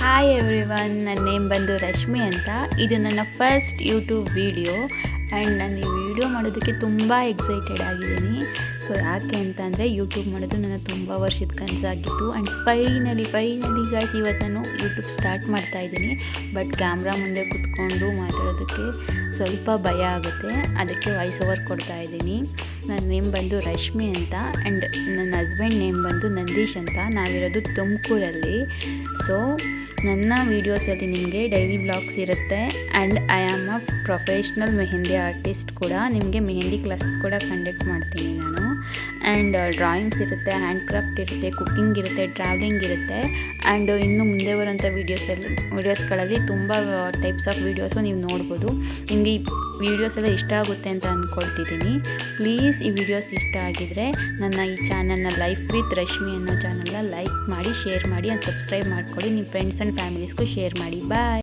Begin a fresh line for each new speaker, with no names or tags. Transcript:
Hi everyone, ನನ್ನ name ಬಂದು ರಶ್ಮಿ ಅಂತ. ಇದು ನನ್ನ ಫಸ್ಟ್ ಯೂಟ್ಯೂಬ್ ವೀಡಿಯೋ ಆ್ಯಂಡ್ ನಾನು ಈ ವಿಡಿಯೋ ಮಾಡೋದಕ್ಕೆ ತುಂಬ ಎಕ್ಸೈಟೆಡ್ ಆಗಿದ್ದೀನಿ. ಸೊ ಯಾಕೆ ಅಂತ ಅಂದರೆ ಯೂಟ್ಯೂಬ್ ಮಾಡೋದು ನನ್ನ ತುಂಬ ವರ್ಷದ ಕನಸಾಗಿತ್ತು ಆ್ಯಂಡ್ ಫೈನಲಿ ಗಾಯ್ಸ್ ಇವತ್ತು ನಾನು ಯೂಟ್ಯೂಬ್ ಸ್ಟಾರ್ಟ್ ಮಾಡ್ತಾಯಿದ್ದೀನಿ. ಬಟ್ ಕ್ಯಾಮ್ರಾ ಮುಂದೆ ಕುತ್ಕೊಂಡು ಮಾತಾಡೋದಕ್ಕೆ ಸ್ವಲ್ಪ ಭಯ ಆಗುತ್ತೆ, ಅದಕ್ಕೆ ವಾಯ್ಸ್ ಓವರ್ ಕೊಡ್ತಾಯಿದ್ದೀನಿ. ನನ್ನ ನೇಮ್ ಬಂದು ರಶ್ಮಿ ಅಂತ ಆ್ಯಂಡ್ ನನ್ನ ಹಸ್ಬೆಂಡ್ ನೇಮ್ ಬಂದು ನಂದೀಶ್ ಅಂತ. ನಾವಿರೋದು ತುಮಕೂರಲ್ಲಿ. ಸೊ ನನ್ನ ವೀಡಿಯೋಸಲ್ಲಿ ನಿಮಗೆ ಡೈಲಿ ಬ್ಲಾಗ್ಸ್ ಇರುತ್ತೆ and I am a professional mehndi artist ಕೂಡ. ನಿಮಗೆ ಮೆಹಂದಿ ಕ್ಲಾಸಸ್ ಕೂಡ ಕಂಡಕ್ಟ್ ಮಾಡ್ತೀನಿ ನಾನು. ಆ್ಯಂಡ್ ಡ್ರಾಯಿಂಗ್ಸ್ ಇರುತ್ತೆ, ಹ್ಯಾಂಡ್ ಕ್ರಾಫ್ಟ್ ಇರುತ್ತೆ, ಕುಕ್ಕಿಂಗ್ ಇರುತ್ತೆ, ಟ್ರಾವೆಲಿಂಗ್ ಇರುತ್ತೆ. ಆ್ಯಂಡ್ ಇನ್ನು ಮುಂದೆ ಬರೋಂಥ ವೀಡಿಯೋಸ್ಗಳಲ್ಲಿ ತುಂಬ ಟೈಪ್ಸ್ ಆಫ್ ವೀಡಿಯೋಸು ನೀವು ನೋಡ್ಬೋದು. ನಿಮಗೆ ಈ ವೀಡಿಯೋಸ್ ಎಲ್ಲ ಇಷ್ಟ ಆಗುತ್ತೆ ಅಂತ ಅಂದ್ಕೊಳ್ತಿದ್ದೀನಿ. ಪ್ಲೀಸ್ ಈ ವಿಡಿಯೋಸ್ ಇಷ್ಟ ಆಗಿದರೆ ನನ್ನ ಈ ಚಾನಲ್ನ ಲೈಫ್ ವಿತ್ ರಶ್ಮಿ ಅನ್ನೋ ಚಾನಲ್ನ ಲೈಕ್ ಮಾಡಿ, ಶೇರ್ ಮಾಡಿ ಆ್ಯಂಡ್ ಸಬ್ಸ್ಕ್ರೈಬ್ ಮಾಡ್ಕೊಳ್ಳಿ. ನಿಮ್ಮ ಫ್ರೆಂಡ್ಸ್ ಆ್ಯಂಡ್ ಫ್ಯಾಮಿಲೀಸ್ಗೂ ಶೇರ್ ಮಾಡಿ. ಬಾಯ್.